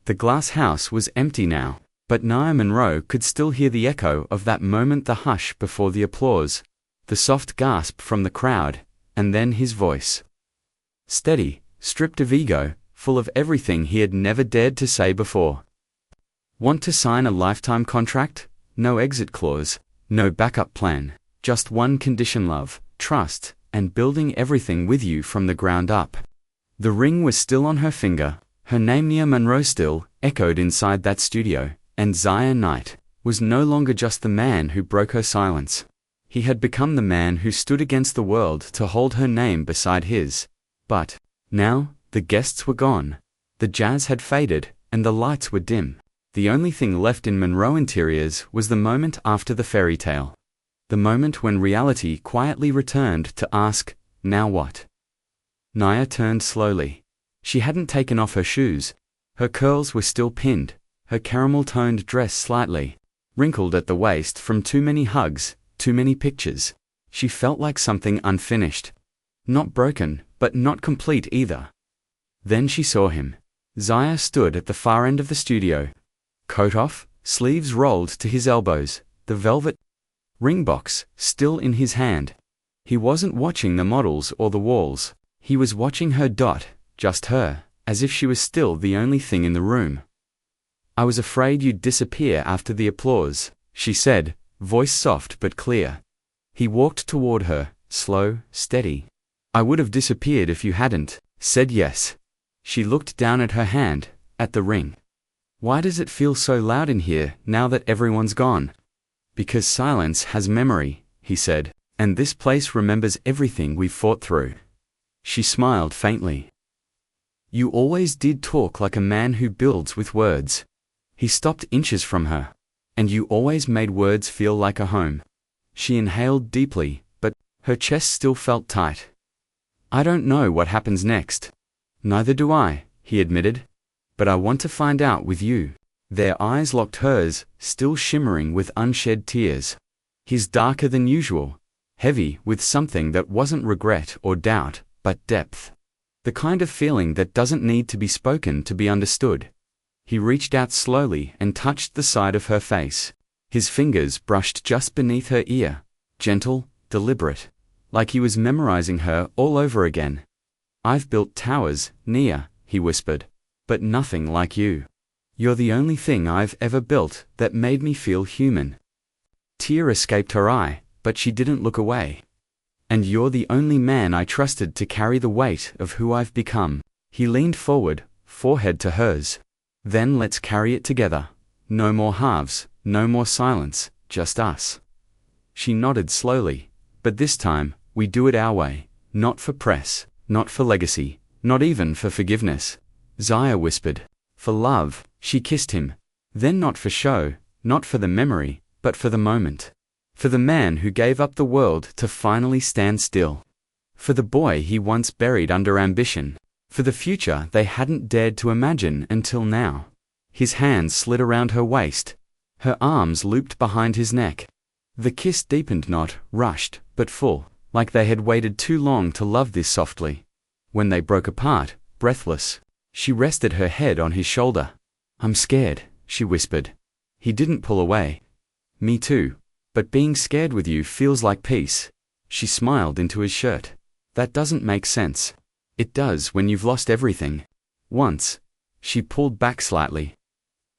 The glass house was empty now, but Nia Monroe could still hear the echo of that moment, the hush before the applause, the soft gasp from the crowd, and then his voice. Steady, stripped of ego, full of everything he had never dared to say before. Want to sign a lifetime contract? No exit clause, no backup plan, just one condition: love, trust, and building everything with you from the ground up. The ring was still on her finger, her name Nia Monroe still echoed inside that studio, and Zaya Knight was no longer just the man who broke her silence. He had become the man who stood against the world to hold her name beside his. But now, the guests were gone. The jazz had faded, and the lights were dim. The only thing left in Monroe Interiors was the moment after the fairy tale. The moment when reality quietly returned to ask, now what? Nia turned slowly. She hadn't taken off her shoes. Her curls were still pinned, her caramel-toned dress slightly wrinkled at the waist from too many hugs, too many pictures. She felt like something unfinished. Not broken, but not complete either. Then she saw him. Zaya stood at the far end of the studio. Coat off, sleeves rolled to his elbows, the velvet ring box still in his hand. He wasn't watching the models or the walls. He was watching her. Just her, as if she was still the only thing in the room. I was afraid you'd disappear after the applause, she said, voice soft but clear. He walked toward her, slow, steady. I would have disappeared if you hadn't said yes. She looked down at her hand, at the ring. Why does it feel so loud in here now that everyone's gone? Because silence has memory, he said, and this place remembers everything we've fought through. She smiled faintly. You always did talk like a man who builds with words. He stopped inches from her. And you always made words feel like a home. She inhaled deeply, but her chest still felt tight. I don't know what happens next. Neither do I, he admitted. But I want to find out with you. Their eyes locked hers, still shimmering with unshed tears. His darker than usual, heavy with something that wasn't regret or doubt, but depth. The kind of feeling that doesn't need to be spoken to be understood. He reached out slowly and touched the side of her face. His fingers brushed just beneath her ear, gentle, deliberate, like he was memorizing her all over again. I've built towers, Nia, he whispered, but nothing like you. You're the only thing I've ever built that made me feel human. Tear escaped her eye, but she didn't look away. And you're the only man I trusted to carry the weight of who I've become. He leaned forward, forehead to hers. Then let's carry it together. No more halves, no more silence, just us. She nodded slowly. But this time, we do it our way. Not for press, not for legacy, not even for forgiveness. Zaya whispered. For love, she kissed him. Then not for show, not for the memory, but for the moment. For the man who gave up the world to finally stand still. For the boy he once buried under ambition. For the future they hadn't dared to imagine until now. His hands slid around her waist. Her arms looped behind his neck. The kiss deepened, not rushed, but full, like they had waited too long to love this softly. When they broke apart, breathless, she rested her head on his shoulder. I'm scared, she whispered. He didn't pull away. Me too. But being scared with you feels like peace. She smiled into his shirt. That doesn't make sense. It does when you've lost everything. Once. She pulled back slightly.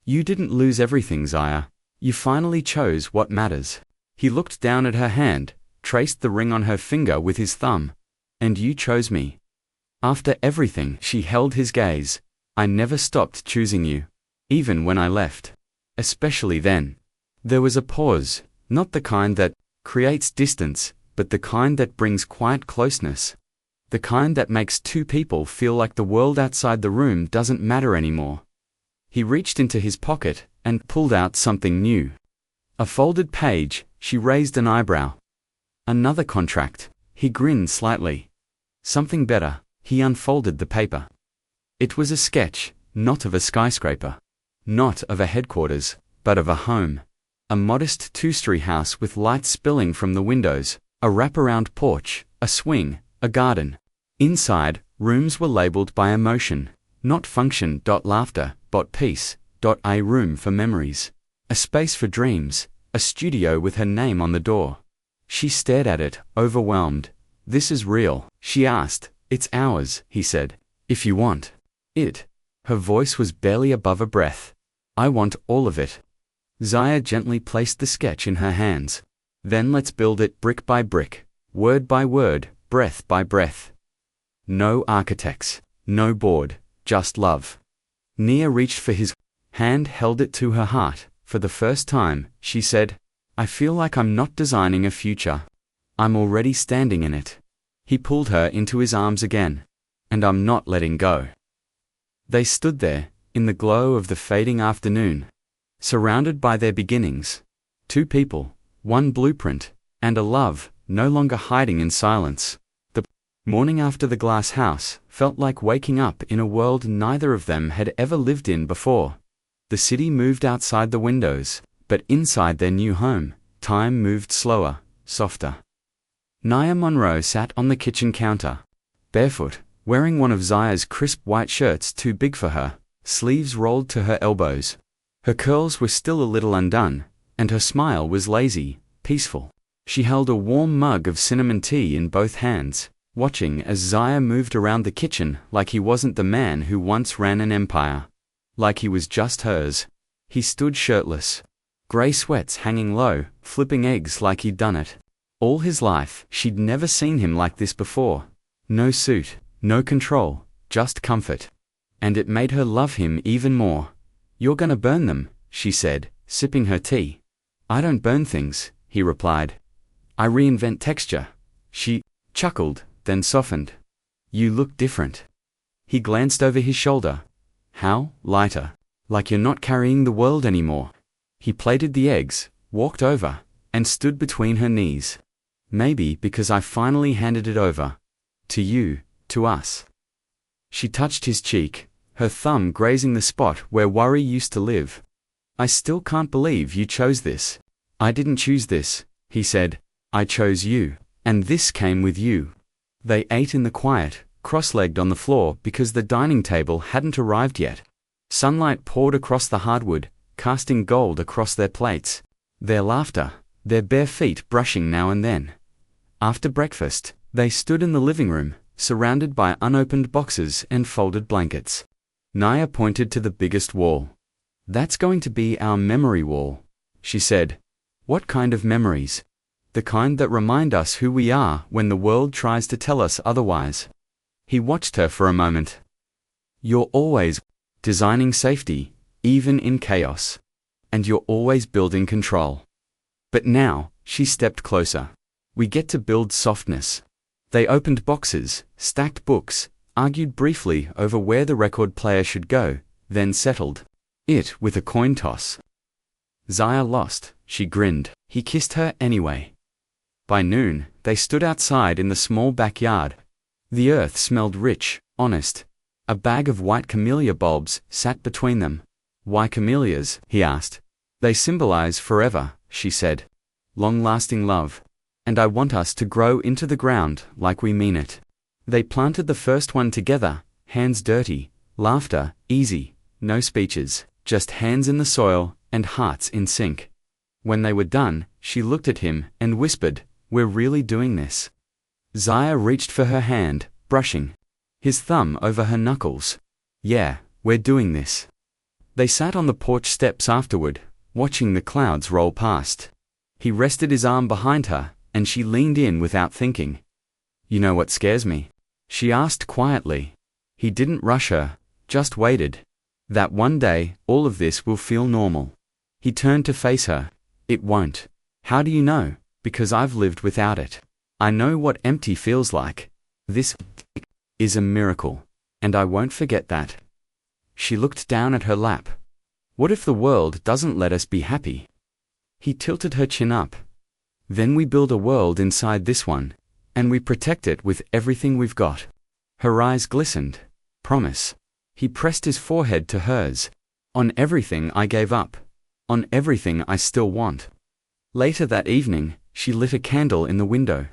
You didn't lose everything, Zaya. You finally chose what matters. He looked down at her hand, traced the ring on her finger with his thumb. And you chose me. After everything, she held his gaze. I never stopped choosing you. Even when I left. Especially then. There was a pause. Not the kind that creates distance, but the kind that brings quiet closeness. The kind that makes two people feel like the world outside the room doesn't matter anymore. He reached into his pocket and pulled out something new. A folded page. She raised an eyebrow. Another contract. He grinned slightly. Something better. He unfolded the paper. It was a sketch, not of a skyscraper. Not of a headquarters, but of a home. A modest two-story house with light spilling from the windows, a wraparound porch, a swing, a garden. Inside, rooms were labeled by emotion, not function. Laughter, peace, a room for memories, a space for dreams, a studio with her name on the door. She stared at it, overwhelmed. This is real, she asked. It's ours, he said. If you want it. Her voice was barely above a breath. I want all of it. Zaya gently placed the sketch in her hands. Then let's build it brick by brick, word by word, breath by breath. No architects, no board, just love. Nia reached for his hand, held it to her heart. For the first time, she said, I feel like I'm not designing a future. I'm already standing in it. He pulled her into his arms again. And I'm not letting go. They stood there, in the glow of the fading afternoon, surrounded by their beginnings. Two people, one blueprint, and a love, no longer hiding in silence. The morning after the glass house felt like waking up in a world neither of them had ever lived in before. The city moved outside the windows, but inside their new home, time moved slower, softer. Nia Monroe sat on the kitchen counter, barefoot, wearing one of Zaya's crisp white shirts too big for her, sleeves rolled to her elbows. Her curls were still a little undone, and her smile was lazy, peaceful. She held a warm mug of cinnamon tea in both hands, watching as Zaya moved around the kitchen like he wasn't the man who once ran an empire. Like he was just hers. He stood shirtless, grey sweats hanging low, flipping eggs like he'd done it. All his life, she'd never seen him like this before. No suit, no control, just comfort. And it made her love him even more. You're gonna burn them, she said, sipping her tea. I don't burn things, he replied. I reinvent texture. She chuckled, then softened. You look different. He glanced over his shoulder. How? Lighter. Like you're not carrying the world anymore. He plated the eggs, walked over, and stood between her knees. Maybe because I finally handed it over. To you, to us. She touched his cheek, her thumb grazing the spot where worry used to live. I still can't believe you chose this. I didn't choose this, he said. I chose you, and this came with you. They ate in the quiet, cross-legged on the floor because the dining table hadn't arrived yet. Sunlight poured across the hardwood, casting gold across their plates. Their laughter, their bare feet brushing now and then. After breakfast, they stood in the living room, surrounded by unopened boxes and folded blankets. Nia pointed to the biggest wall. That's going to be our memory wall, she said. What kind of memories? The kind that remind us who we are when the world tries to tell us otherwise. He watched her for a moment. You're always designing safety, even in chaos. And you're always building control. But now, she stepped closer. We get to build softness. They opened boxes, stacked books, argued briefly over where the record player should go, then settled it with a coin toss. Zaya lost, she grinned. He kissed her anyway. By noon, they stood outside in the small backyard. The earth smelled rich, honest. A bag of white camellia bulbs sat between them. Why camellias? He asked. They symbolize forever, she said. Long-lasting love. And I want us to grow into the ground like we mean it. They planted the first one together, hands dirty, laughter easy, no speeches, just hands in the soil and hearts in sync. When they were done, she looked at him and whispered, We're really doing this. Zaya reached for her hand, brushing his thumb over her knuckles. Yeah, we're doing this. They sat on the porch steps afterward, watching the clouds roll past. He rested his arm behind her, and she leaned in without thinking. You know what scares me? She asked quietly. He didn't rush her, just waited. That one day, all of this will feel normal. He turned to face her. It won't. How do you know? Because I've lived without it. I know what empty feels like. This is a miracle, and I won't forget that. She looked down at her lap. What if the world doesn't let us be happy? He tilted her chin up. Then we build a world inside this one, and we protect it with everything we've got. Her eyes glistened. Promise. He pressed his forehead to hers. On everything I gave up. On everything I still want. Later that evening, she lit a candle in the window.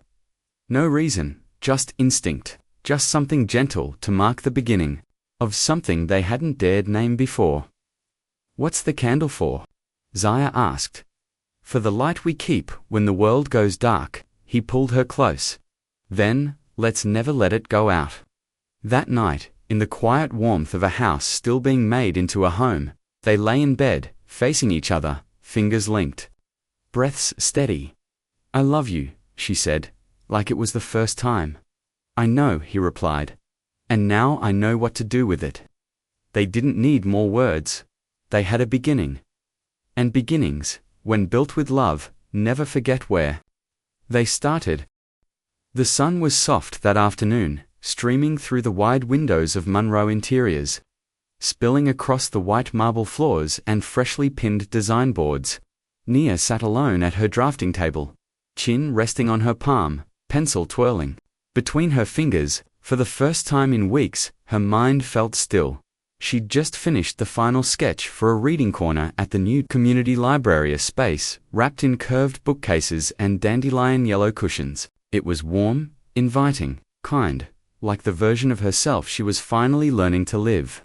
No reason, just instinct, just something gentle to mark the beginning of something they hadn't dared name before. What's the candle for? Zaya asked. For the light we keep when the world goes dark. He pulled her close. Then, let's never let it go out. That night, in the quiet warmth of a house still being made into a home, they lay in bed, facing each other, fingers linked. Breaths steady. I love you, she said, like it was the first time. I know, he replied. And now I know what to do with it. They didn't need more words. They had a beginning. And beginnings, when built with love, never forget where they started. The sun was soft that afternoon, streaming through the wide windows of Munro Interiors, spilling across the white marble floors and freshly pinned design boards. Nia sat alone at her drafting table, chin resting on her palm, pencil twirling between her fingers. For the first time in weeks, her mind felt still. She'd just finished the final sketch for a reading corner at the new community library, a space wrapped in curved bookcases and dandelion yellow cushions. It was warm, inviting, kind, like the version of herself she was finally learning to live.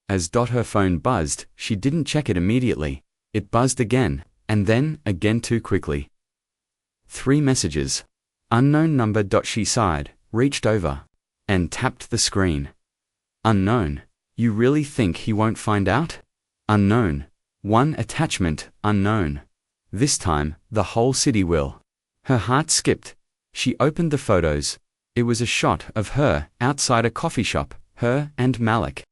As her phone buzzed, she didn't check it immediately. It buzzed again, and then again too quickly. 3 messages. Unknown number. She sighed, reached over, and tapped the screen. Unknown. You really think he won't find out? Unknown. 1 attachment, unknown. This time, the whole city will. Her heart skipped. She opened the photos. It was a shot of her outside a coffee shop, her and Malik.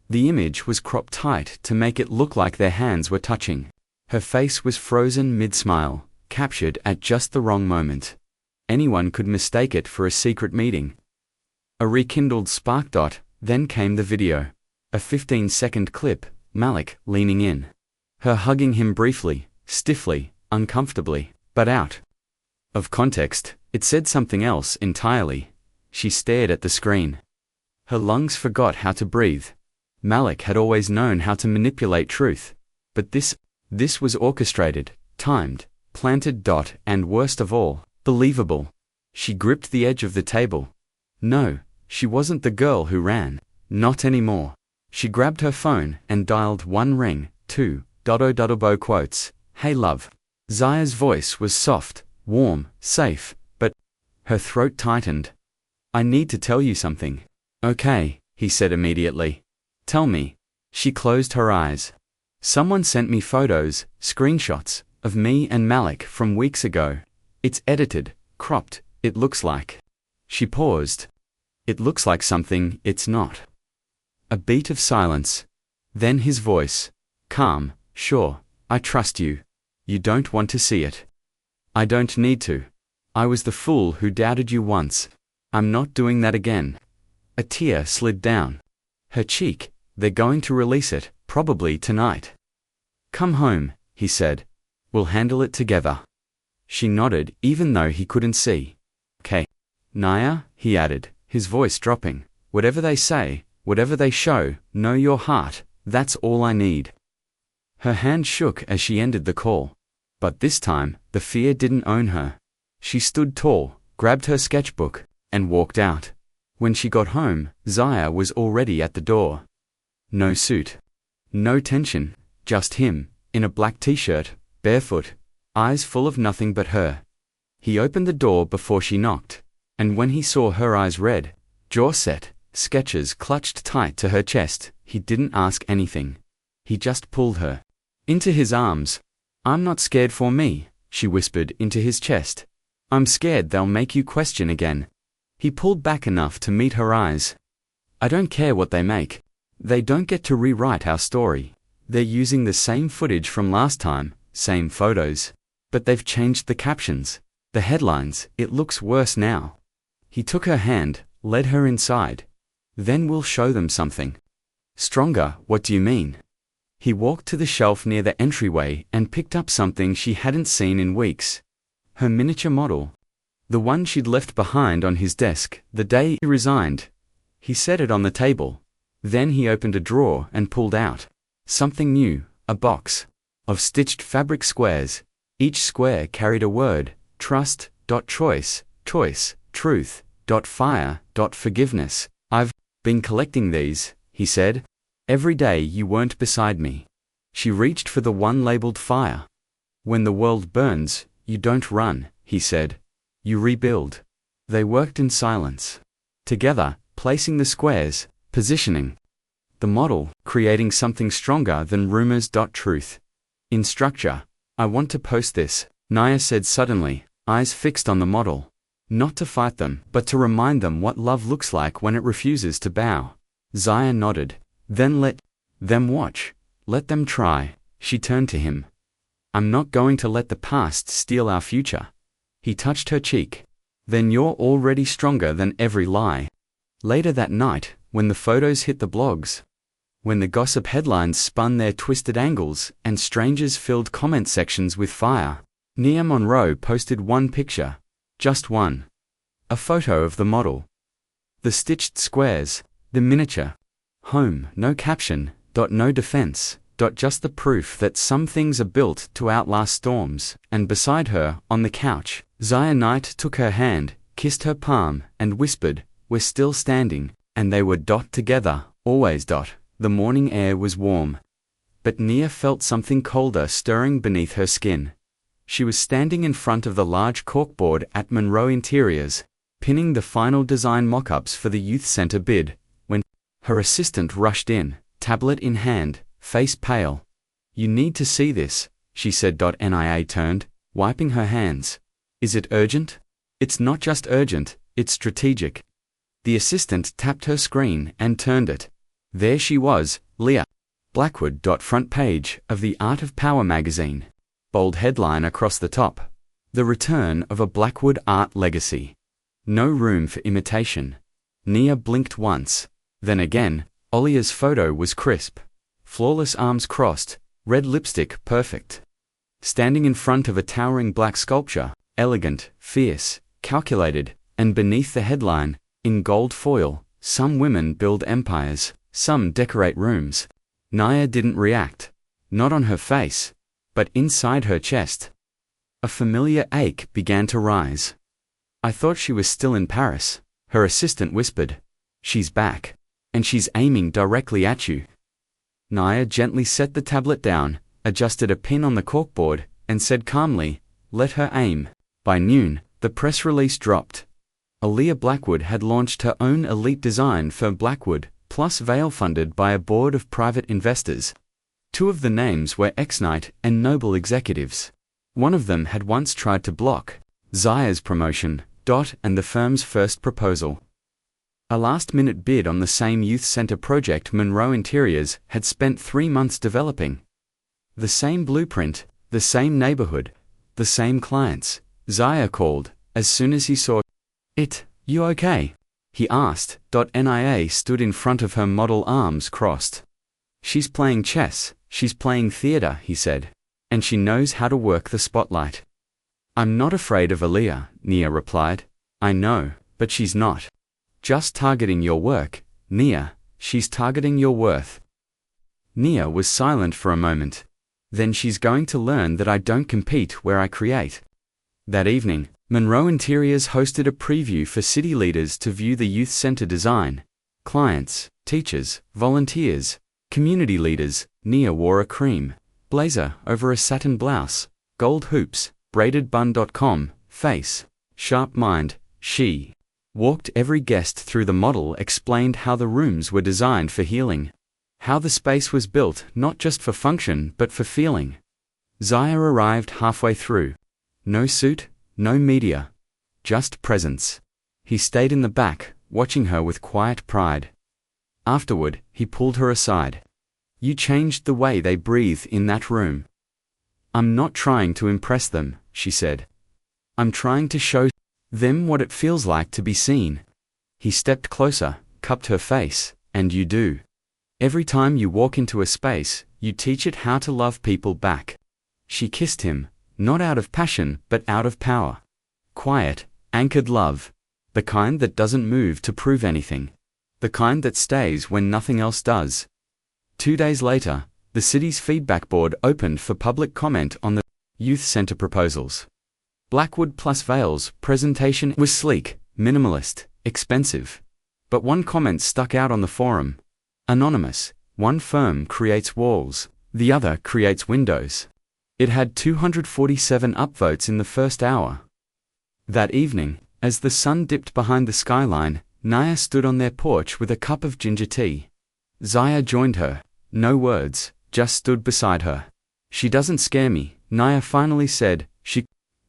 The image was cropped tight to make it look like their hands were touching. Her face was frozen mid-smile, captured at just the wrong moment. Anyone could mistake it for a secret meeting. A rekindled spark. Then came the video. A 15-second clip, Malik leaning in. Her hugging him briefly, stiffly, uncomfortably, but out of context, it said something else entirely. She stared at the screen. Her lungs forgot how to breathe. Malik had always known how to manipulate truth. But this was orchestrated, timed, planted. And worst of all, believable. She gripped the edge of the table. No, she wasn't the girl who ran. Not anymore. She grabbed her phone and dialed 1 ring, 2, quotes. Hey love. Zaya's voice was soft, warm, safe, but her throat tightened. I need to tell you something. Okay, he said immediately. Tell me. She closed her eyes. Someone sent me photos, screenshots, of me and Malik from weeks ago. It's edited, cropped, it looks like. She paused. It looks like something it's not. A beat of silence. Then his voice. Calm. Sure, I trust you. You don't want to see it. I don't need to. I was the fool who doubted you once. I'm not doing that again. A tear slid down her cheek. They're going to release it, probably tonight. Come home, he said. We'll handle it together. She nodded, even though he couldn't see. Okay. Nia, he added, his voice dropping. Whatever they say, whatever they show, know your heart, that's all I need. Her hand shook as she ended the call. But this time, the fear didn't own her. She stood tall, grabbed her sketchbook, and walked out. When she got home, Zaya was already at the door. No suit. No tension, just him, in a black t-shirt, barefoot, eyes full of nothing but her. He opened the door before she knocked, and when he saw her eyes red, jaw set, sketches clutched tight to her chest, he didn't ask anything. He just pulled her into his arms. I'm not scared for me, she whispered into his chest. I'm scared they'll make you question again. He pulled back enough to meet her eyes. I don't care what they make. They don't get to rewrite our story. They're using the same footage from last time, same photos. But they've changed the captions, the headlines. It looks worse now. He took her hand, led her inside. Then we'll show them something. Stronger, what do you mean? He walked to the shelf near the entryway and picked up something she hadn't seen in weeks. Her miniature model. The one she'd left behind on his desk the day he resigned. He set it on the table. Then he opened a drawer and pulled out something new, a box of stitched fabric squares. Each square carried a word: trust, choice, truth, fire, forgiveness. I've been collecting these, he said. Every day you weren't beside me. She reached for the one labeled fire. When the world burns, you don't run, he said. You rebuild. They worked in silence. Together, placing the squares, positioning the model, creating something stronger than rumors. Truth. In structure. I want to post this, Naya said suddenly, eyes fixed on the model. Not to fight them, but to remind them what love looks like when it refuses to bow. Zaya nodded. Then let them watch. Let them try. She turned to him. I'm not going to let the past steal our future. He touched her cheek. Then you're already stronger than every lie. Later that night, when the photos hit the blogs, when the gossip headlines spun their twisted angles and strangers filled comment sections with fire, Nia Monroe posted one picture. Just one. A photo of the model. The stitched squares, the miniature. Home, no caption, no defense, just the proof that some things are built to outlast storms. And beside her, on the couch, Zaya Knight took her hand, kissed her palm, and whispered, we're still standing, and they were together, always. The morning air was warm. But Nia felt something colder stirring beneath her skin. She was standing in front of the large corkboard at Monroe Interiors, pinning the final design mock-ups for the youth center bid, when her assistant rushed in, tablet in hand, face pale. You need to see this, she said. Nia turned, wiping her hands. Is it urgent? It's not just urgent, it's strategic. The assistant tapped her screen and turned it. There she was, Leah Blackwood. Front page of the Art of Power magazine. Bold headline across the top. The return of a Blackwood art legacy. No room for imitation. Nia blinked once. Then again, Olia's photo was crisp. Flawless arms crossed, red lipstick perfect. Standing in front of a towering black sculpture, elegant, fierce, calculated, and beneath the headline, in gold foil, some women build empires, some decorate rooms. Nia didn't react. Not on her face, but inside her chest. A familiar ache began to rise. I thought she was still in Paris, her assistant whispered. She's back, and she's aiming directly at you. Nia gently set the tablet down, adjusted a pin on the corkboard, and said calmly, let her aim. By noon, the press release dropped. Aaliyah Blackwood had launched her own elite design firm Blackwood, plus Veil, funded by a board of private investors. Two of the names were ex-Knight and Noble executives. One of them had once tried to block Zaya's promotion, and the firm's first proposal. A last-minute bid on the same youth center project Monroe Interiors had spent 3 months developing. The same blueprint, the same neighborhood, the same clients. Zaya called, as soon as he saw it. You okay? He asked. Nia stood in front of her model, arms crossed. She's playing chess, she's playing theater, he said. And she knows how to work the spotlight. I'm not afraid of Aaliyah, Nia replied. I know, but she's not just targeting your work, Nia, she's targeting your worth. Nia was silent for a moment. Then she's going to learn that I don't compete where I create. That evening, Monroe Interiors hosted a preview for city leaders to view the youth center design. Clients, teachers, volunteers, community leaders. Nia wore a cream blazer over a satin blouse, gold hoops, braided bun. Face, sharp mind. She walked every guest through the model, explained how the rooms were designed for healing, how the space was built not just for function but for feeling. Zaya arrived halfway through. No suit, no media, just presence. He stayed in the back, watching her with quiet pride. Afterward, he pulled her aside. You changed the way they breathe in that room. I'm not trying to impress them, she said. I'm trying to show them what it feels like to be seen. He stepped closer, cupped her face, and you do. Every time you walk into a space, you teach it how to love people back. She kissed him, not out of passion, but out of power. Quiet, anchored love. The kind that doesn't move to prove anything. The kind that stays when nothing else does. 2 days later, the city's feedback board opened for public comment on the youth center proposals. Blackwood plus Veil's presentation was sleek, minimalist, expensive. But one comment stuck out on the forum. Anonymous, one firm creates walls, The other creates windows. It had 247 upvotes in the first hour. That evening, as the sun dipped behind the skyline, Naya stood on their porch with a cup of ginger tea. Zaya joined her. No words, just stood beside her. She doesn't scare me, Naya finally said. She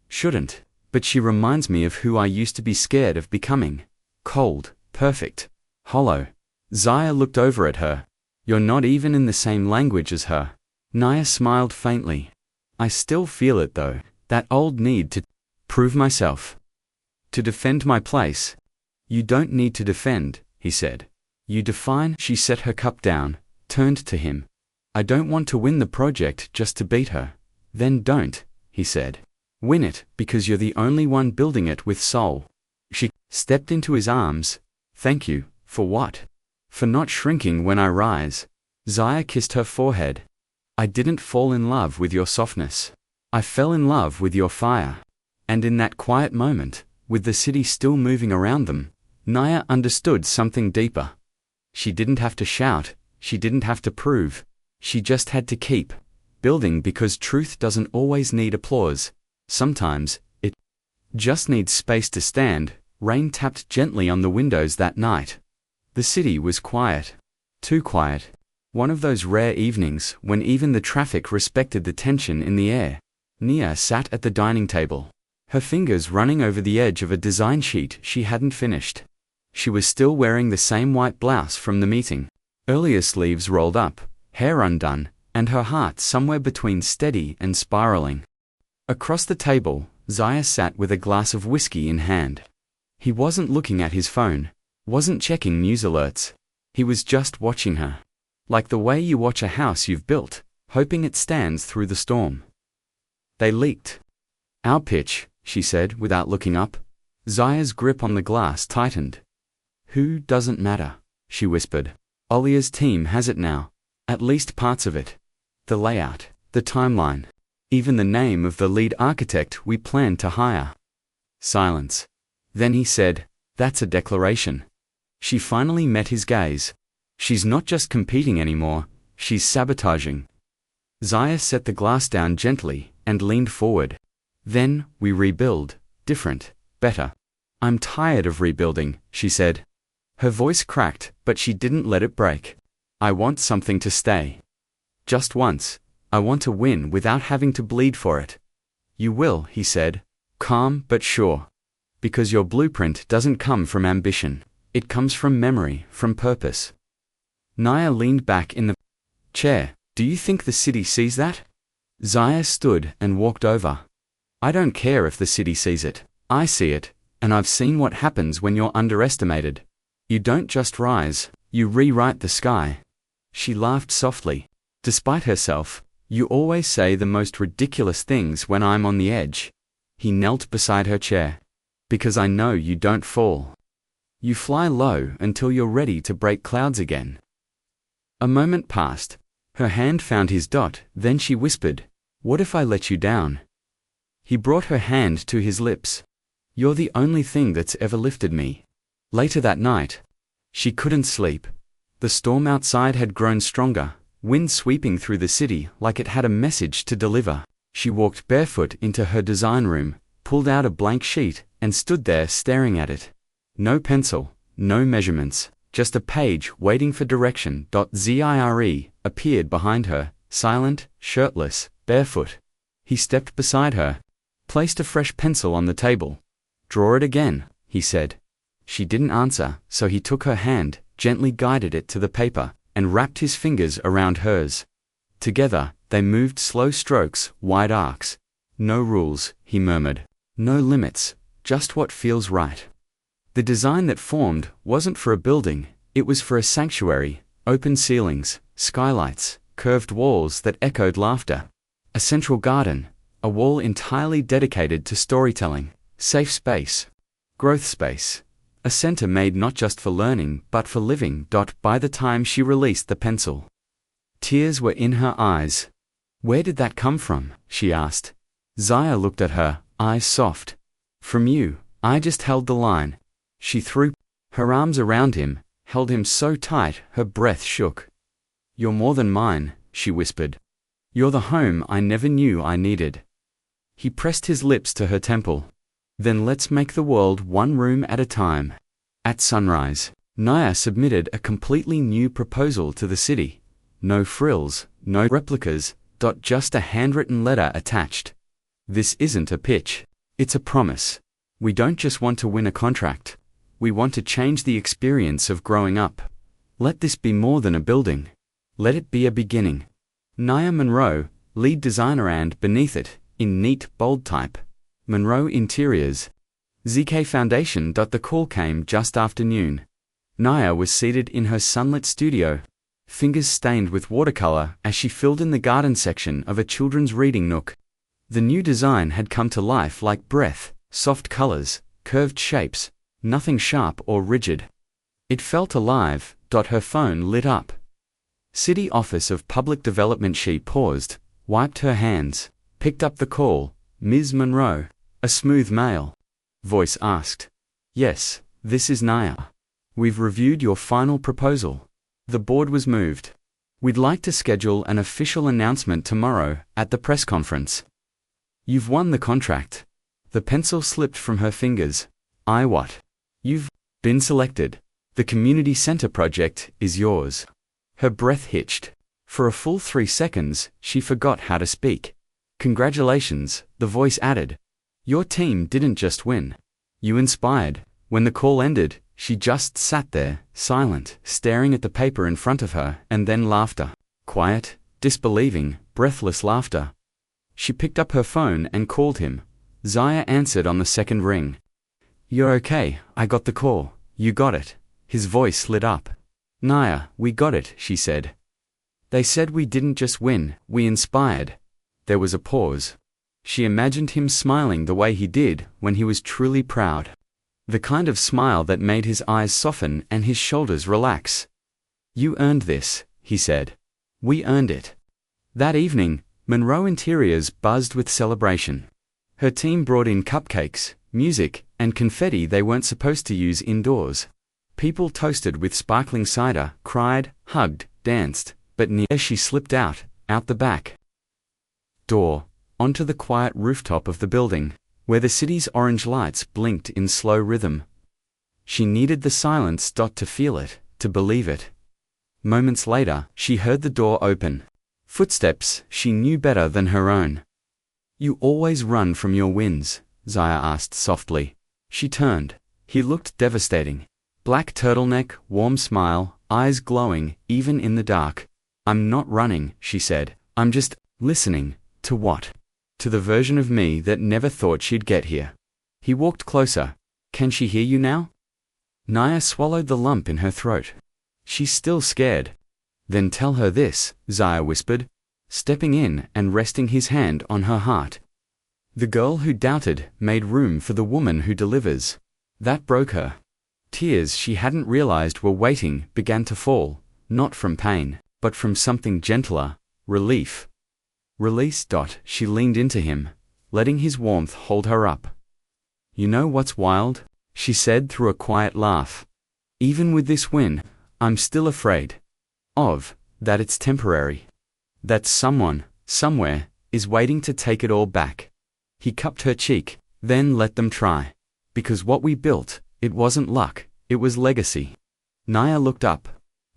shouldn't, but she reminds me of who I used to be scared of becoming. Cold, perfect, hollow. Zaya looked over at her. You're not even in the same language as her. Naya smiled faintly. I still feel it though, that old need to prove myself. To defend my place. You don't need to defend, he said. You define. She set her cup down, turned to him. I don't want to win the project just to beat her. Then don't, he said. Win it because you're the only one building it with soul. She stepped into his arms. Thank you, for what? For not shrinking when I rise. Zaya kissed her forehead. I didn't fall in love with your softness. I fell in love with your fire. And in that quiet moment, with the city still moving around them, Naya understood something deeper. She didn't have to shout, she didn't have to prove. She just had to keep building because truth doesn't always need applause. Sometimes, it just needs space to stand. Rain tapped gently on the windows that night. The city was quiet. Too quiet. One of those rare evenings when even the traffic respected the tension in the air. Nia sat at the dining table, her fingers running over the edge of a design sheet she hadn't finished. She was still wearing the same white blouse from the meeting. Earlier sleeves rolled up, hair undone, and her heart somewhere between steady and spiraling. Across the table, Zaya sat with a glass of whiskey in hand. He wasn't looking at his phone, wasn't checking news alerts. He was just watching her. Like the way you watch a house you've built, hoping it stands through the storm. They leaked. Our pitch, she said without looking up. Zaya's grip on the glass tightened. Who doesn't matter, she whispered. Olia's team has it now. At least parts of it. The layout, the timeline, even the name of the lead architect we plan to hire. Silence. Then he said, that's a declaration. She finally met his gaze. She's not just competing anymore, she's sabotaging. Zaya set the glass down gently and leaned forward. Then, we rebuild, different, better. I'm tired of rebuilding, she said. Her voice cracked, but she didn't let it break. I want something to stay. Just once, I want to win without having to bleed for it. You will, he said, calm but sure. Because your blueprint doesn't come from ambition, it comes from memory, from purpose. Naya leaned back in the chair. Do you think the city sees that? Zaya stood and walked over. I don't care if the city sees it. I see it, and I've seen what happens when you're underestimated. You don't just rise, you rewrite the sky. She laughed softly. Despite herself, you always say the most ridiculous things when I'm on the edge. He knelt beside her chair. Because I know you don't fall. You fly low until you're ready to break clouds again. A moment passed. Her hand found his dot, then she whispered, what if I let you down? He brought her hand to his lips. You're the only thing that's ever lifted me. Later that night, she couldn't sleep. The storm outside had grown stronger, wind sweeping through the city like it had a message to deliver. She walked barefoot into her design room, pulled out a blank sheet, and stood there staring at it. No pencil, no measurements, just a page waiting for direction. Zire appeared behind her, silent, shirtless, barefoot. He stepped beside her, placed a fresh pencil on the table. Draw it again, he said. She didn't answer, so he took her hand, gently guided it to the paper, and wrapped his fingers around hers. Together, they moved slow strokes, wide arcs. No rules, he murmured. No limits, just what feels right. The design that formed wasn't for a building, it was for a sanctuary, open ceilings, skylights, curved walls that echoed laughter. A central garden, a wall entirely dedicated to storytelling, safe space, growth space. A center made not just for learning, but for living. By the time she released the pencil, tears were in her eyes. Where did that come from? She asked. Zaya looked at her, eyes soft. From you, I just held the line. She threw her arms around him, held him so tight her breath shook. You're more than mine, she whispered. You're the home I never knew I needed. He pressed his lips to her temple. Then let's make the world one room at a time. At sunrise, Naya submitted a completely new proposal to the city. No frills, no replicas, just a handwritten letter attached. This isn't a pitch. It's a promise. We don't just want to win a contract. We want to change the experience of growing up. Let this be more than a building. Let it be a beginning. Naya Monroe, lead designer, and beneath it, in neat, bold type, Monroe Interiors. ZK Foundation. The call came just after noon. Naya was seated in her sunlit studio, fingers stained with watercolor as she filled in the garden section of a children's reading nook. The new design had come to life like breath, soft colors, curved shapes, nothing sharp or rigid. It felt alive. Her phone lit up. City Office of Public Development. She paused, wiped her hands, picked up the call. Ms. Monroe, a smooth male voice asked. Yes, this is Naya. We've reviewed your final proposal. The board was moved. We'd like to schedule an official announcement tomorrow at the press conference. You've won the contract. The pencil slipped from her fingers. What? You've been selected. The community center project is yours. Her breath hitched. For a full 3 seconds, she forgot how to speak. Congratulations, the voice added. Your team didn't just win. You inspired. When the call ended, she just sat there, silent, staring at the paper in front of her, and then laughter. Quiet, disbelieving, breathless laughter. She picked up her phone and called him. Zaya answered on the second ring. You're okay, I got the call. You got it. His voice lit up. Naya, we got it, she said. They said we didn't just win, we inspired. There was a pause. She imagined him smiling the way he did when he was truly proud. The kind of smile that made his eyes soften and his shoulders relax. You earned this, he said. We earned it. That evening, Monroe Interiors buzzed with celebration. Her team brought in cupcakes, music, and confetti they weren't supposed to use indoors. People toasted with sparkling cider, cried, hugged, danced, but as she slipped out the back door, onto the quiet rooftop of the building, where the city's orange lights blinked in slow rhythm. She needed the silence. To feel it, to believe it. Moments later, she heard the door open. Footsteps she knew better than her own. You always run from your wins, Zaya asked softly. She turned. He looked devastating. Black turtleneck, warm smile, eyes glowing, even in the dark. I'm not running, she said. I'm just listening. To what? To the version of me that never thought she'd get here. He walked closer. Can she hear you now? Naya swallowed the lump in her throat. She's still scared. Then tell her this, Zaya whispered, stepping in and resting his hand on her heart. The girl who doubted made room for the woman who delivers. That broke her. Tears she hadn't realized were waiting began to fall, not from pain, but from something gentler, relief. Release. She leaned into him, letting his warmth hold her up. You know what's wild? She said through a quiet laugh. Even with this win, I'm still afraid that it's temporary. That someone, somewhere, is waiting to take it all back. He cupped her cheek, then let them try. Because what we built, it wasn't luck, it was legacy. Naya looked up.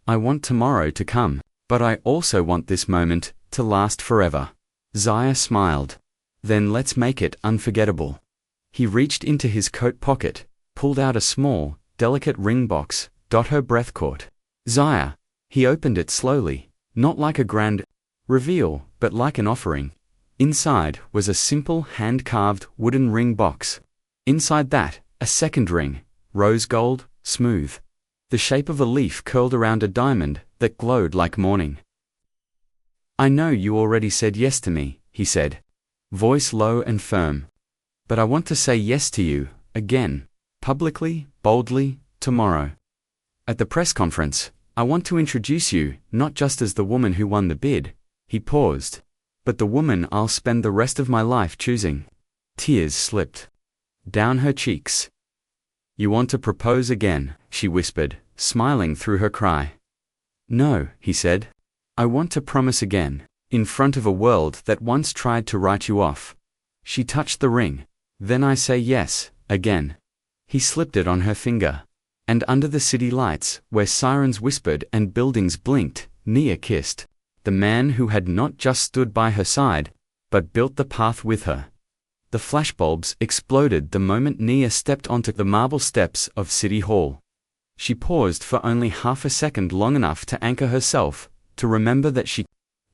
I want tomorrow to come, but I also want this moment to last forever. Zaya smiled. Then let's make it unforgettable. He reached into his coat pocket, pulled out a small, delicate ring box. Her breath caught. Zaya. He opened it slowly, not like a grand reveal, but like an offering. Inside was a simple hand-carved wooden ring box. Inside that, a second ring, rose gold, smooth. The shape of a leaf curled around a diamond that glowed like morning. I know you already said yes to me, he said, voice low and firm. But I want to say yes to you, again, publicly, boldly, tomorrow. At the press conference, I want to introduce you not just as the woman who won the bid, he paused, but the woman I'll spend the rest of my life choosing. Tears slipped down her cheeks. You want to propose again, she whispered, smiling through her cry. No, he said. I want to promise again, In front of a world that once tried to write you off. She touched the ring. Then I say yes, again. He slipped it on her finger. And under the city lights, where sirens whispered and buildings blinked, Nia kissed the man who had not just stood by her side, but built the path with her. The flashbulbs exploded the moment Nia stepped onto the marble steps of City Hall. She paused for only half a second, long enough to anchor herself, to remember that she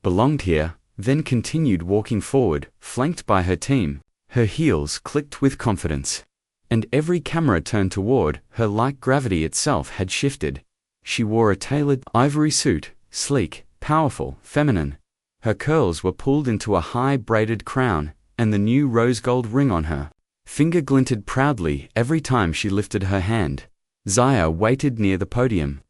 belonged here, then continued walking forward, flanked by her team. Her heels clicked with confidence. And every camera turned toward her like gravity itself had shifted. She wore a tailored ivory suit, sleek, powerful, feminine. Her curls were pulled into a high braided crown, and the new rose gold ring on her finger glinted proudly every time she lifted her hand. Zaya waited near the podium.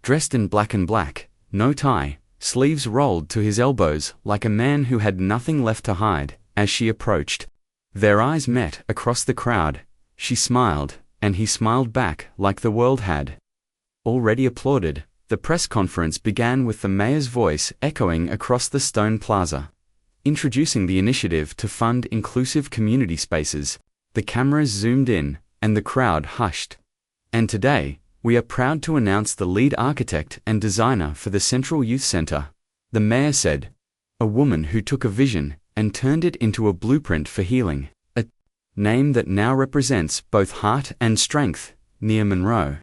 Dressed in black and black, no tie, sleeves rolled to his elbows like a man who had nothing left to hide. As she approached, their eyes met across the crowd. She smiled, and he smiled back like the world had already applauded. The press conference began with the mayor's voice echoing across the stone plaza, introducing the initiative to fund inclusive community spaces. The cameras zoomed in, and the crowd hushed. And today, we are proud to announce the lead architect and designer for the Central Youth Center, the mayor said. A woman who took a vision and turned it into a blueprint for healing. A name that now represents both heart and strength, Nia Monroe.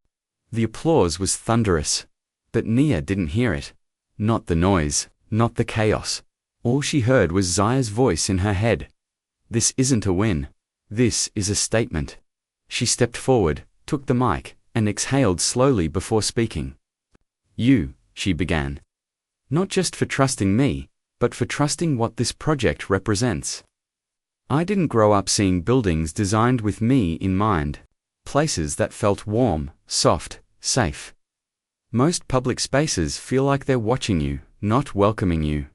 The applause was thunderous. But Nia didn't hear it. Not the noise, not the chaos. All she heard was Zaya's voice in her head. This isn't a win. This is a statement. She stepped forward, took the mic, and exhaled slowly before speaking. You, she began. Not just for trusting me, but for trusting what this project represents. I didn't grow up seeing buildings designed with me in mind. Places that felt warm, soft, safe. Most public spaces feel like they're watching you, not welcoming you.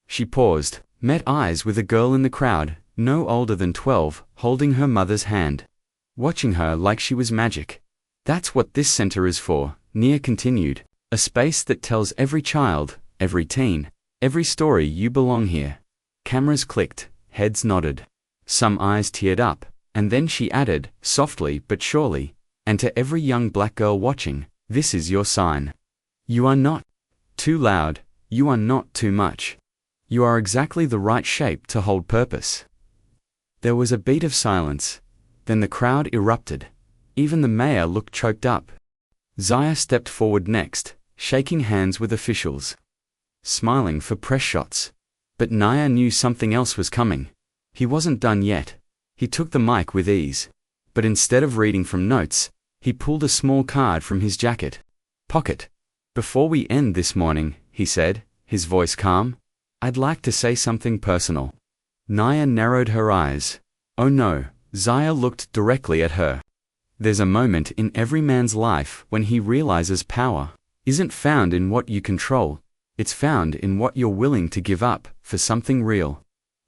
She paused, met eyes with a girl in the crowd, no older than 12, holding her mother's hand, watching her like she was magic. That's what this center is for, Nia continued. A space that tells every child, every teen, every story you belong here. Cameras clicked, heads nodded. Some eyes teared up, and then she added, softly but surely, and to every young black girl watching, this is your sign. You are not too loud, you are not too much. You are exactly the right shape to hold purpose. There was a beat of silence. Then the crowd erupted. Even the mayor looked choked up. Zaya stepped forward next, shaking hands with officials, smiling for press shots. But Nia knew something else was coming. He wasn't done yet. He took the mic with ease. But instead of reading from notes, he pulled a small card from his jacket pocket. Before we end this morning, he said, his voice calm, I'd like to say something personal. Nia narrowed her eyes. Oh no, Zaya looked directly at her. There's a moment in every man's life when he realizes power isn't found in what you control, it's found in what you're willing to give up for something real.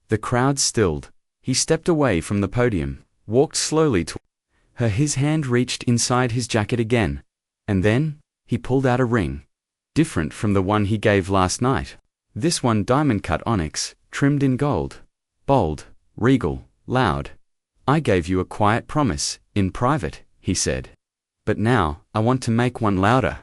The crowd stilled. He stepped away from the podium, walked slowly to her. His hand reached inside his jacket again. And then, he pulled out a ring. Different from the one he gave last night. This one diamond-cut onyx, trimmed in gold. Bold, regal, loud. I gave you a quiet promise, in private, he said. But now, I want to make one louder.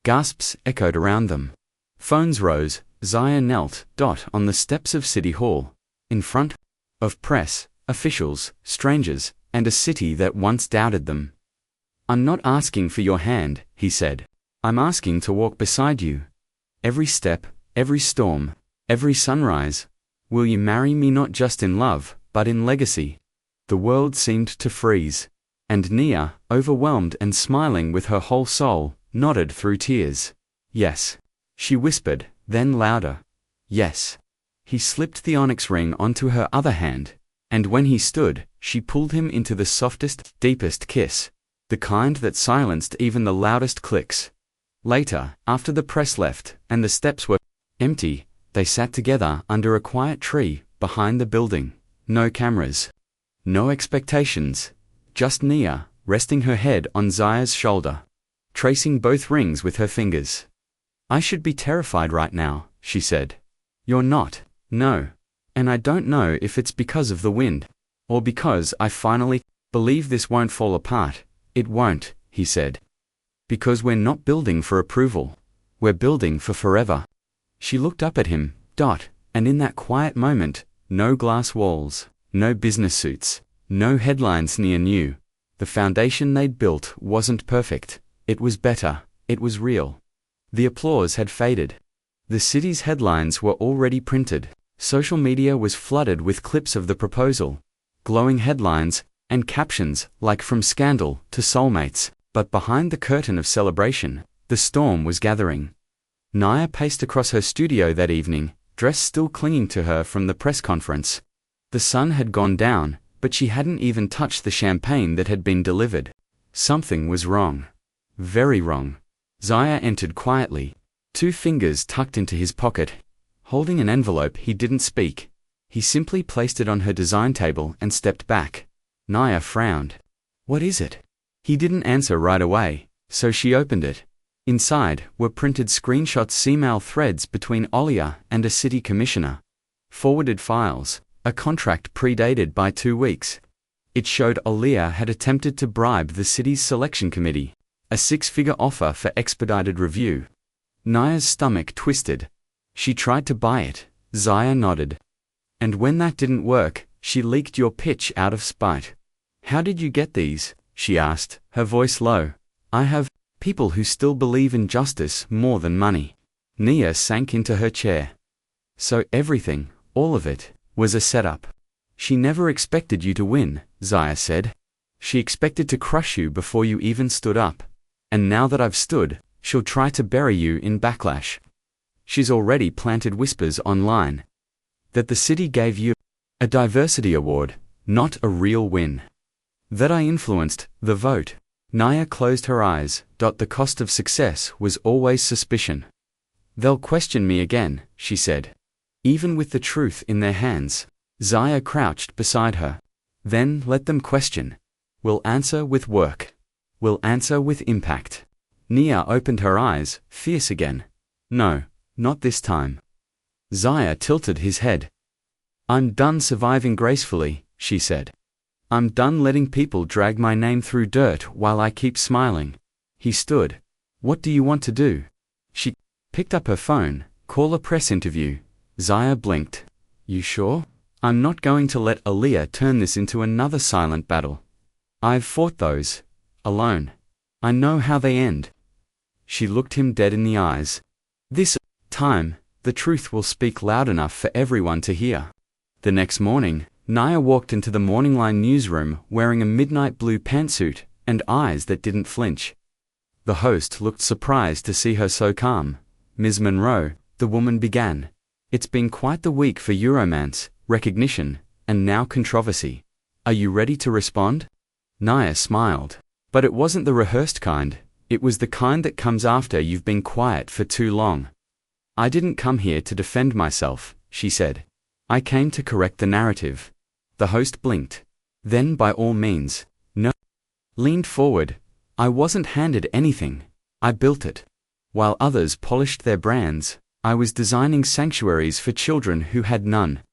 Gasps echoed around them. Phones rose. Zaya knelt, on the steps of City Hall. In front of press, officials, strangers, and a city that once doubted them. I'm not asking for your hand, he said. I'm asking to walk beside you. Every step, every storm, every sunrise. Will you marry me not just in love, but in legacy? The world seemed to freeze. And Nia, overwhelmed and smiling with her whole soul, nodded through tears. Yes. She whispered, then louder. Yes. He slipped the onyx ring onto her other hand. And when he stood, she pulled him into the softest, deepest kiss. The kind that silenced even the loudest clicks. Later, after the press left, and the steps were empty, they sat together under a quiet tree, behind the building. No cameras. No expectations. Just Nia, resting her head on Zaya's shoulder. Tracing both rings with her fingers. I should be terrified right now, she said. You're not. No. And I don't know if it's because of the wind. Or because I finally believe this won't fall apart. It won't, he said. Because we're not building for approval. We're building for forever. She looked up at him, and in that quiet moment, no glass walls, no business suits, no headlines near new. The foundation they'd built wasn't perfect. It was better. It was real. The applause had faded. The city's headlines were already printed. Social media was flooded with clips of the proposal. Glowing headlines, and captions like from scandal to soulmates. But behind the curtain of celebration, the storm was gathering. Naya paced across her studio that evening, dress still clinging to her from the press conference. The sun had gone down, but she hadn't even touched the champagne that had been delivered. Something was wrong. Very wrong. Zaya entered quietly, 2 fingers tucked into his pocket, holding an envelope. He didn't speak. He simply placed it on her design table and stepped back. Naya frowned. What is it? He didn't answer right away, so she opened it. Inside were printed screenshots, email threads between Olia and a city commissioner. Forwarded files, a contract predated by 2 weeks. It showed Olia had attempted to bribe the city's selection committee. A 6-figure offer for expedited review. Naya's stomach twisted. She tried to buy it. Zaya nodded. And when that didn't work, she leaked your pitch out of spite. How did you get these? She asked, her voice low. I have people who still believe in justice more than money. Nia sank into her chair. So everything, all of it, was a setup. She never expected you to win, Zaya said. She expected to crush you before you even stood up. And now that I've stood, she'll try to bury you in backlash. She's already planted whispers online. That the city gave you a diversity award, not a real win. That I influenced the vote. Naya closed her eyes. The cost of success was always suspicion. They'll question me again, she said. Even with the truth in their hands. Zaya crouched beside her. Then let them question. We'll answer with work. We'll answer with impact. Nia opened her eyes, fierce again. No, not this time. Zaya tilted his head. I'm done surviving gracefully, she said. I'm done letting people drag my name through dirt while I keep smiling. He stood. What do you want to do? She picked up her phone. Call a press interview. Zaya blinked. You sure? I'm not going to let Aaliyah turn this into another silent battle. I've fought those. Alone. I know how they end. She looked him dead in the eyes. This time, the truth will speak loud enough for everyone to hear. The next morning, Naya walked into the Morning Line newsroom wearing a midnight blue pantsuit and eyes that didn't flinch. The host looked surprised to see her so calm. Ms. Monroe, the woman began. It's been quite the week for Euromance, recognition, and now controversy. Are you ready to respond? Naya smiled. But it wasn't the rehearsed kind. It was the kind that comes after you've been quiet for too long. I didn't come here to defend myself, she said. I came to correct the narrative. The host blinked. Then by all means, no. Leaned forward. I wasn't handed anything. I built it. While others polished their brands, I was designing sanctuaries for children who had none.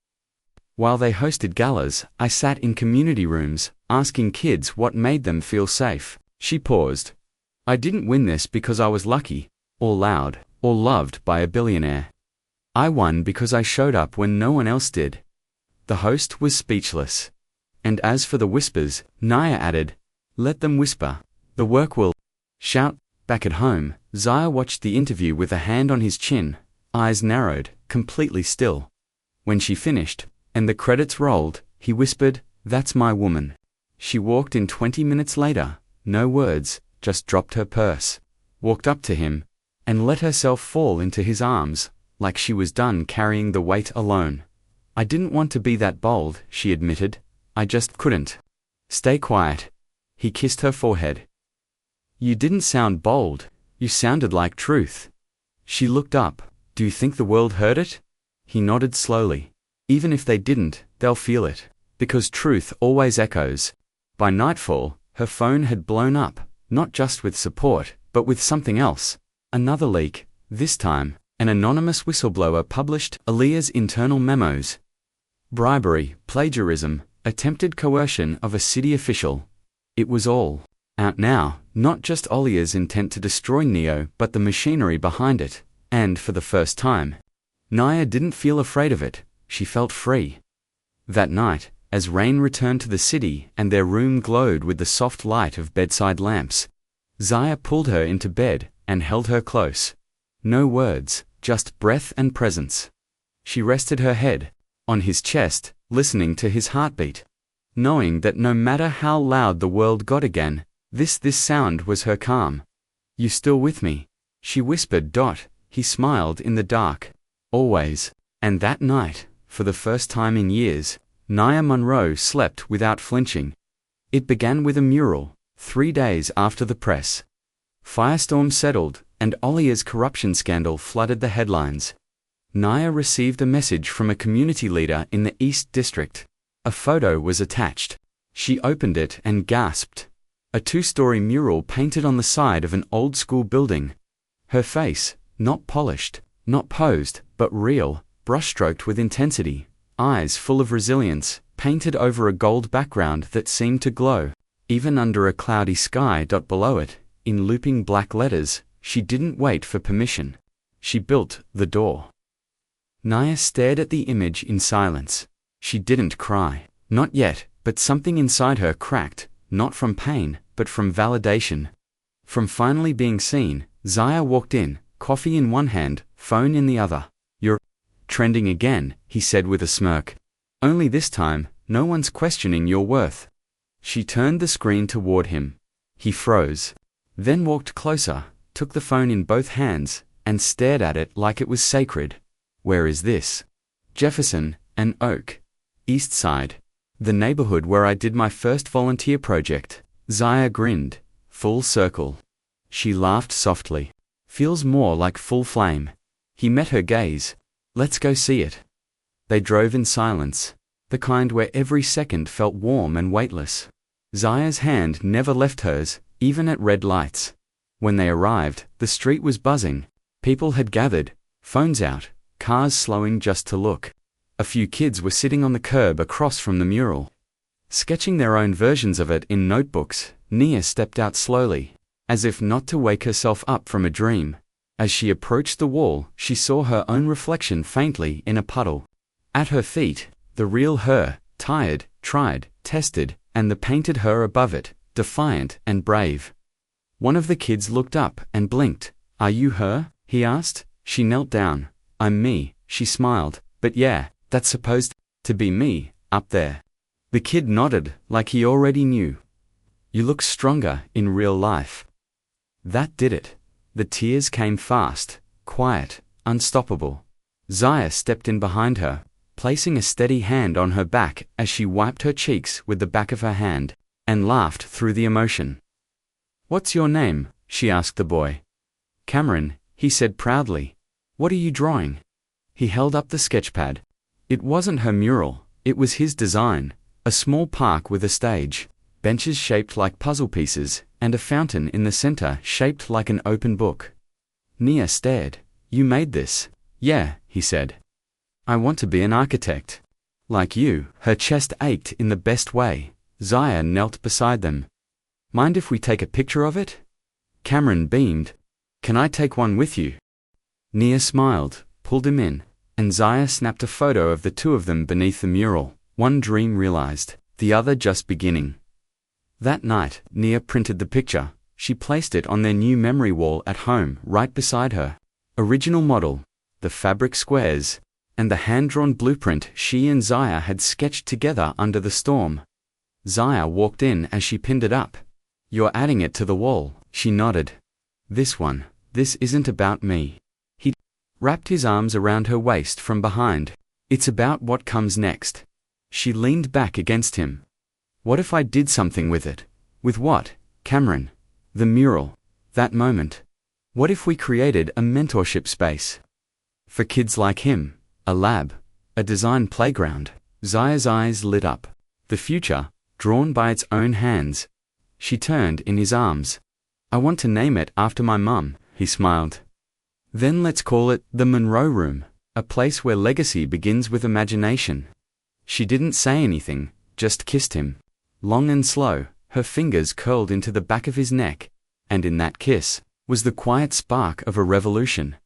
While they hosted galas, I sat in community rooms, asking kids what made them feel safe. She paused. I didn't win this because I was lucky, or loud, or loved by a billionaire. I won because I showed up when no one else did. The host was speechless. And as for the whispers, Naya added, let them whisper. The work will shout. Back at home, Zaya watched the interview with a hand on his chin, eyes narrowed, completely still. When she finished, and the credits rolled, he whispered, that's my woman. She walked in 20 minutes later, no words, just dropped her purse, walked up to him, and let herself fall into his arms, like she was done carrying the weight alone. I didn't want to be that bold, she admitted. I just couldn't. Stay quiet. He kissed her forehead. You didn't sound bold, you sounded like truth. She looked up. Do you think the world heard it? He nodded slowly. Even if they didn't, they'll feel it. Because truth always echoes. By nightfall, her phone had blown up, not just with support, but with something else. Another leak, this time, An anonymous whistleblower published Aaliyah's internal memos. Bribery, plagiarism, attempted coercion of a city official. It was all out now, not just Aaliyah's intent to destroy Neo but the machinery behind it, and for the first time, Nia didn't feel afraid of it, she felt free. That night, as Rain returned to the city and their room glowed with the soft light of bedside lamps, Zaya pulled her into bed and held her close. No words, just breath and presence. She rested her head on his chest, listening to his heartbeat, knowing that no matter how loud the world got again, this sound was her calm. "You still with me?" she whispered. He smiled in the dark. "Always." And that night, for the first time in years, Nia Monroe slept without flinching. It began with a mural, 3 days after the press. Firestorm settled, and Aaliyah's corruption scandal flooded the headlines. Nia received a message from a community leader in the East District. A photo was attached. She opened it and gasped. A 2-story mural painted on the side of an old-school building. Her face, not polished, not posed, but real, brushstroked with intensity, eyes full of resilience, painted over a gold background that seemed to glow, even under a cloudy sky. Below it, in looping black letters, she didn't wait for permission. She built the door. Nia stared at the image in silence. She didn't cry, not yet, but something inside her cracked, not from pain, but from validation. From finally being seen, Zaya walked in, coffee in one hand, phone in the other. "You're trending again," he said with a smirk. "Only this time, no one's questioning your worth." She turned the screen toward him. He froze, then walked closer, took the phone in both hands, and stared at it like it was sacred. "Where is this?" "Jefferson and Oak. East Side. The neighborhood where I did my first volunteer project." Zaya grinned. "Full circle." She laughed softly. "Feels more like full flame." He met her gaze. "Let's go see it." They drove in silence, the kind where every second felt warm and weightless. Zaya's hand never left hers, even at red lights. When they arrived, the street was buzzing. People had gathered, phones out, cars slowing just to look. A few kids were sitting on the curb across from the mural, sketching their own versions of it in notebooks. Nia stepped out slowly, as if not to wake herself up from a dream. As she approached the wall, she saw her own reflection faintly in a puddle. At her feet, the real her, tired, tried, tested, and the painted her above it, defiant and brave. One of the kids looked up and blinked. "Are you her?" he asked. She knelt down. "I'm me," she smiled. "But yeah, that's supposed to be me, up there." The kid nodded, like he already knew. "You look stronger in real life." That did it. The tears came fast, quiet, unstoppable. Zaya stepped in behind her, placing a steady hand on her back as she wiped her cheeks with the back of her hand, and laughed through the emotion. "What's your name?" she asked the boy. "Cameron," he said proudly. "What are you drawing?" He held up the sketchpad. It wasn't her mural, it was his design. A small park with a stage, benches shaped like puzzle pieces, and a fountain in the center shaped like an open book. Nia stared. "You made this?" "Yeah," he said. "I want to be an architect. Like you." Her chest ached in the best way. Zaya knelt beside them. "Mind if we take a picture of it?" Cameron beamed. "Can I take one with you?" Nia smiled, pulled him in, and Zaya snapped a photo of the two of them beneath the mural, one dream realized, the other just beginning. That night, Nia printed the picture. She placed it on their new memory wall at home, right beside her original model, the fabric squares, and the hand-drawn blueprint she and Zaya had sketched together under the storm. Zaya walked in as she pinned it up. "You're adding it to the wall," she nodded. This isn't about me." He wrapped his arms around her waist from behind. "It's about what comes next." She leaned back against him. "What if I did something with it?" "With what, Cameron?" "The mural. That moment. What if we created a mentorship space? For kids like him, a lab, a design playground." Zaya's eyes lit up. The future, drawn by its own hands. She turned in his arms. "I want to name it after my mum," he smiled. Then let's call it the Monroe Room, a place where legacy begins with imagination. She didn't say anything, just kissed him. Long and slow, her fingers curled into the back of his neck, and in that kiss was the quiet spark of a revolution.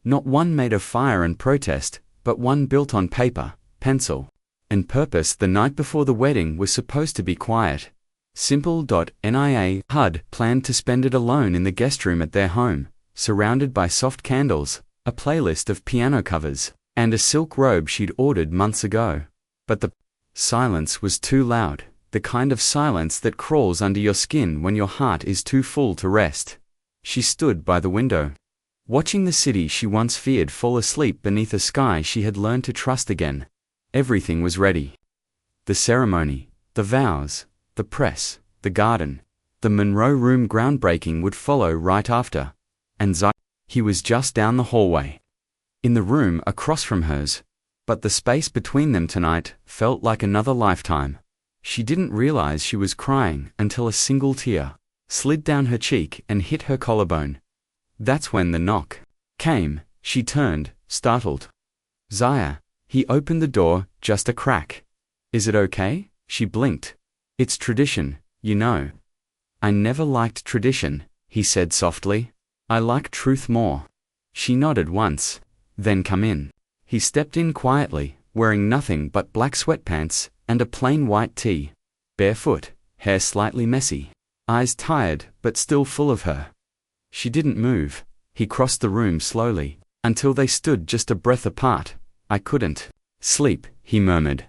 Not one made of fire and protest, but one built on paper, pencil, and purpose. The night before the wedding was supposed to be quiet. Simple. Nia had planned to spend it alone in the guest room at their home, surrounded by soft candles, a playlist of piano covers, and a silk robe she'd ordered months ago. But the silence was too loud, the kind of silence that crawls under your skin when your heart is too full to rest. She stood by the window, watching the city she once feared fall asleep beneath a sky she had learned to trust again. Everything was ready. The ceremony, the vows, the press, the garden, the Monroe Room groundbreaking would follow right after. And he was just down the hallway, in the room across from hers. But the space between them tonight felt like another lifetime. She didn't realize she was crying until a single tear slid down her cheek and hit her collarbone. That's when the knock came. She turned, startled. Zaya. He opened the door, just a crack. Is it okay? She blinked. It's tradition, you know. I never liked tradition, he said softly. I like truth more. She nodded once. Then come in. He stepped in quietly, wearing nothing but black sweatpants and a plain white tee. Barefoot, hair slightly messy, eyes tired but still full of her. She didn't move. He crossed the room slowly, until they stood just a breath apart. I couldn't sleep, he murmured.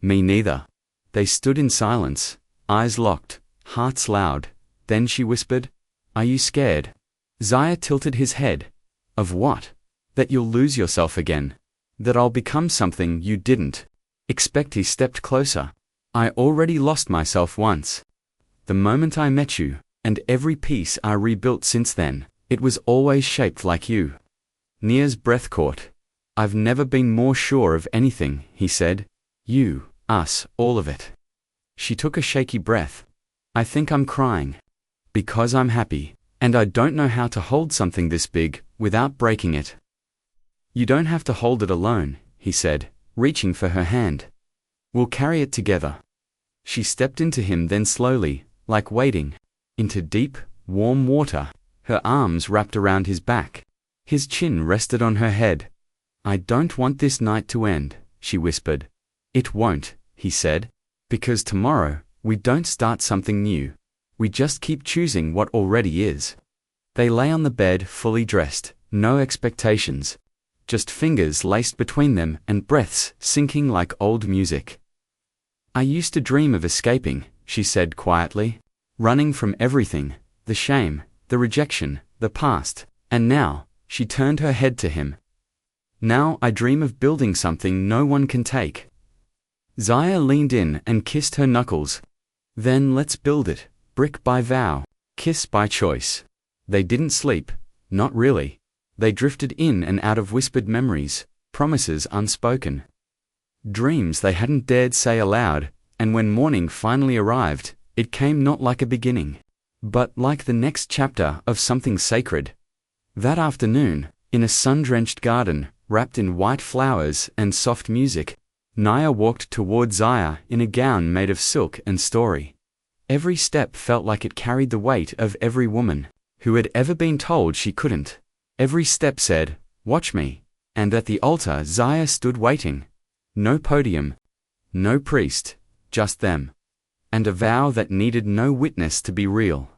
Me neither. They stood in silence, eyes locked, hearts loud. Then she whispered, Are you scared? Zaya tilted his head. Of what? That you'll lose yourself again. That I'll become something you didn't expect. He stepped closer. I already lost myself once. The moment I met you, and every piece I rebuilt since then, it was always shaped like you. Nia's breath caught. I've never been more sure of anything, he said. You, us, all of it. She took a shaky breath. I think I'm crying. Because I'm happy, and I don't know how to hold something this big without breaking it. You don't have to hold it alone, he said, reaching for her hand. We'll carry it together. She stepped into him, then slowly, like wading into deep, warm water, her arms wrapped around his back. His chin rested on her head. I don't want this night to end, she whispered. It won't, he said. Because tomorrow, we don't start something new. We just keep choosing what already is. They lay on the bed fully dressed, no expectations. Just fingers laced between them and breaths sinking like old music. I used to dream of escaping, she said quietly. Running from everything, the shame, the rejection, the past. And now, she turned her head to him. Now I dream of building something no one can take. Zaya leaned in and kissed her knuckles. Then let's build it, brick by vow, kiss by choice. They didn't sleep, not really. They drifted in and out of whispered memories, promises unspoken. Dreams they hadn't dared say aloud, and when morning finally arrived, it came not like a beginning, but like the next chapter of something sacred. That afternoon, in a sun-drenched garden, wrapped in white flowers and soft music, Nia walked toward Zaya in a gown made of silk and story. Every step felt like it carried the weight of every woman who had ever been told she couldn't. Every step said, watch me. And at the altar Zaya stood waiting. No podium, no priest, just them. And a vow that needed no witness to be real.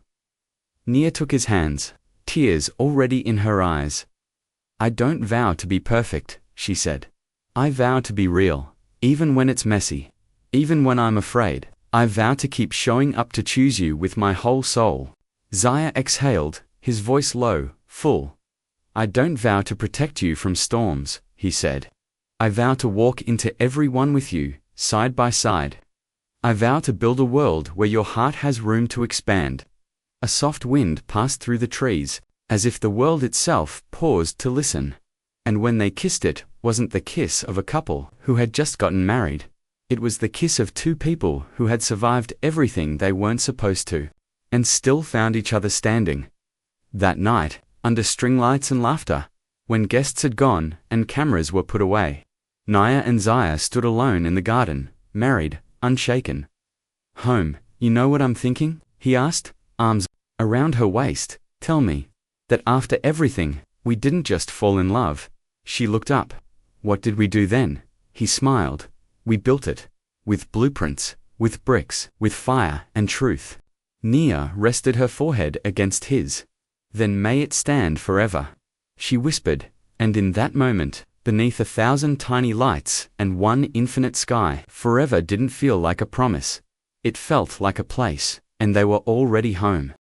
Nia took his hands, tears already in her eyes. I don't vow to be perfect, she said. I vow to be real, even when it's messy. Even when I'm afraid, I vow to keep showing up to choose you with my whole soul. Zaya exhaled, his voice low, full. I don't vow to protect you from storms, he said. I vow to walk into every one with you, side by side. I vow to build a world where your heart has room to expand. A soft wind passed through the trees, as if the world itself paused to listen. And when they kissed, it wasn't the kiss of a couple who had just gotten married. It was the kiss of two people who had survived everything they weren't supposed to, and still found each other standing. That night, under string lights and laughter, When guests had gone, and cameras were put away, Naya and Zaya stood alone in the garden, married, unshaken. "Home, you know what I'm thinking?" he asked, arms around her waist. "Tell me that after everything, we didn't just fall in love." She looked up. "What did we do then?" He smiled. "We built it. With blueprints, with bricks, with fire and truth." Nia rested her forehead against his. "Then may it stand forever," she whispered, and in that moment, beneath 1,000 tiny lights and one infinite sky, forever didn't feel like a promise. It felt like a place, and they were already home.